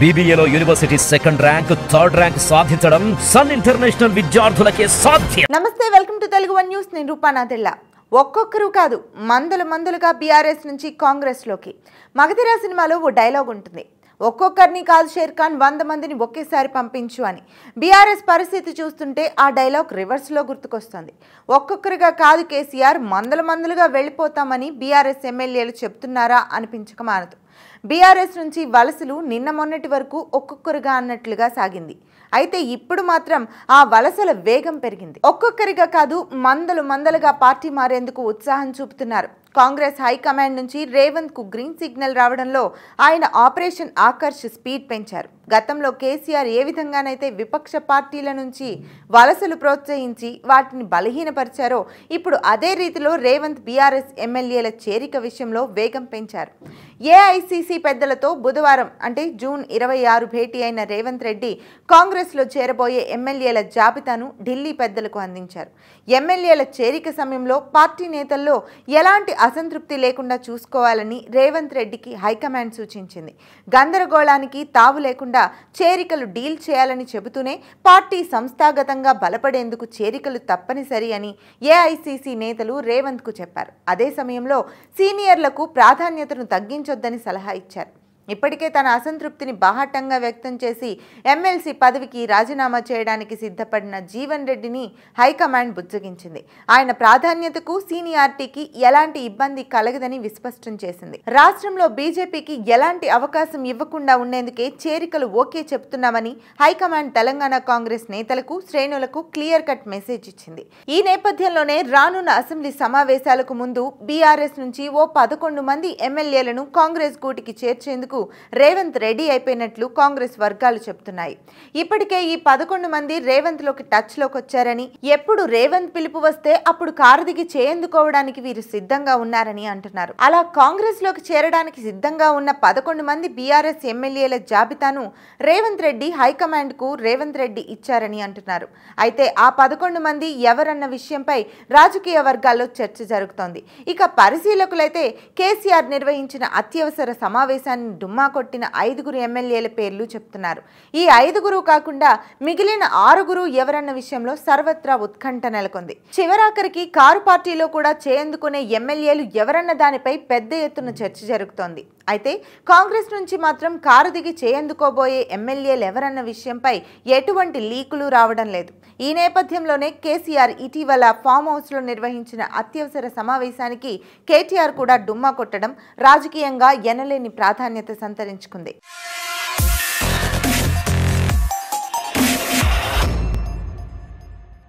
BBAలో university second rank third rank సాధించడం sun international విద్యార్థులకే సాధ్యం. నమస్తే, welcome to Telugu one news. నేను రూపానాథెల్ల. ఒక్కొక్కరు కాదు, మందులుగా బీఆర్ఎస్ నుంచి కాంగ్రెస్ లోకి. మగధీర సినిమాలో ఓ డైలాగ్ ఉంటుంది, ఒక్కొక్కరిని కాదు షేర్ ఖాన్ 100 మందిని ఒకేసారి పంపించు అని. బీఆర్ఎస్ పరిస్థితి చూస్తుంటే ఆ డైలాగ్ రివర్స్లో గుర్తుకొస్తుంది. ఒక్కొక్కరుగా కాదు కేసీఆర్, మందులుగా వెళ్ళిపోతామని బీఆర్ఎస్ ఎమ్మెల్యేలు చెప్తున్నారా అనిపించక మానదు. బీఆర్ఎస్ నుంచి వలసలు నిన్న మొన్నటి వరకు ఒక్కొక్కరుగా అన్నట్లుగా సాగింది. అయితే ఇప్పుడు మాత్రం ఆ వలసల వేగం పెరిగింది. ఒక్కొక్కరిగా కాదు, మందలుగా పార్టీ మారేందుకు ఉత్సాహం చూపుతున్నారు. కాంగ్రెస్ హైకమాండ్ నుంచి రేవంత్ కు గ్రీన్ సిగ్నల్ రావడంలో ఆయన ఆపరేషన్ ఆకర్ష్ స్పీడ్ పెంచారు. గతంలో కేసీఆర్ ఏ విధంగానైతే విపక్ష పార్టీల నుంచి వలసలు ప్రోత్సహించి వాటిని బలహీనపరిచారో, ఇప్పుడు అదే రీతిలో రేవంత్ బీఆర్ఎస్ ఎమ్మెల్యేల చేరిక విషయంలో వేగం పెంచారు. ఏఐసీసీ పెద్దలతో బుధవారం అంటే జూన్ 26 భేటీ అయిన రేవంత్ రెడ్డి కాంగ్రెస్లో చేరబోయే ఎమ్మెల్యేల జాబితాను ఢిల్లీ పెద్దలకు అందించారు. ఎమ్మెల్యేల చేరిక సమయంలో పార్టీ నేతల్లో ఎలాంటి అసంతృప్తి లేకుండా చూసుకోవాలని రేవంత్ రెడ్డికి హైకమాండ్ సూచించింది. గందరగోళానికి తావు లేకుండా చేరికలు డీల్ చేయాలని చెబుతూనే పార్టీ సంస్థాగతంగా బలపడేందుకు చేరికలు తప్పనిసరి అని ఏఐసీసీ నేతలు రేవంత్కు చెప్పారు. అదే సమయంలో సీనియర్లకు ప్రాధాన్యతను తగ్గించొద్దని సలహా ఇచ్చారు. ఇప్పటికే తన అసంతృప్తిని బాహాటంగా వ్యక్తం చేసి ఎమ్మెల్సీ పదవికి రాజీనామా చేయడానికి సిద్ధపడిన జీవన్ రెడ్డిని హైకమాండ్ బుజ్జగించింది. ఆయన ప్రాధాన్యతకు సీనియారిటీకి ఎలాంటి ఇబ్బంది కలగదని విస్పష్టం చేసింది. రాష్ట్రంలో బీజేపీకి ఎలాంటి అవకాశం ఇవ్వకుండా ఉండేందుకే చేరికలు ఓకే చెబుతున్నామని హైకమాండ్ తెలంగాణ కాంగ్రెస్ నేతలకు, శ్రేణులకు క్లియర్ కట్ మెసేజ్ ఇచ్చింది. ఈ నేపథ్యంలోనే రానున్న అసెంబ్లీ సమావేశాలకు ముందు బీఆర్ఎస్ నుంచి ఓ 11 మంది ఎమ్మెల్యేలను కాంగ్రెస్ గూటికి చేర్చేందుకు రేవంత్ రెడీ అయిపోయినట్లు కాంగ్రెస్ వర్గాలు చెబుతున్నాయి. ఇప్పటికే ఈ 11 మంది రేవంత్ లోకి టచ్ లోకి వచ్చారని, ఎప్పుడు రేవంత్ పిలుపు వస్తే అప్పుడు కారుదిగి చేయందుకోవడానికి వీరు సిద్ధంగా ఉన్నారని అంటున్నారు. అలా కాంగ్రెస్ లోకి చేరడానికి సిద్ధంగా ఉన్న 11 మంది బీఆర్ఎస్ ఎమ్మెల్యేల జాబితాను రేవంత్ రెడ్డి హైకమాండ్ కు రేవంత్ రెడ్డి ఇచ్చారని అంటున్నారు. అయితే ఆ 11 మంది ఎవరన్న విషయంపై రాజకీయ వర్గాల్లో చర్చ జరుగుతోంది. ఇక పరిశీలకులైతే కేసీఆర్ నిర్వహించిన అత్యవసర సమావేశాన్ని డుమ్మా కొట్టిన 5 ఎమ్మెల్యేల పేర్లు చెప్తున్నారు. ఈ 5 కాకుండా మిగిలిన 6 ఎవరన్న విషయంలో సర్వత్రా ఉత్కంఠ నెలకొంది. చివరాఖరికి కారు పార్టీలో కూడా చేయందుకునే ఎమ్మెల్యేలు ఎవరన్న దానిపై పెద్ద ఎత్తున చర్చ జరుగుతోంది. అయితే కాంగ్రెస్ నుంచి మాత్రం కారు దిగి చేయందుకోబోయే ఎమ్మెల్యేలు ఎవరన్న విషయంపై ఎటువంటి లీకులు రావడం లేదు. ఈ నేపథ్యంలోనే కేసీఆర్ ఇటీవల ఫామ్ హౌస్ లో నిర్వహించిన అత్యవసర సమావేశానికి కేటీఆర్ కూడా డుమ్మా కొట్టడం రాజకీయంగా ఎనలేని ప్రాధాన్యత సంతరించుకుంది.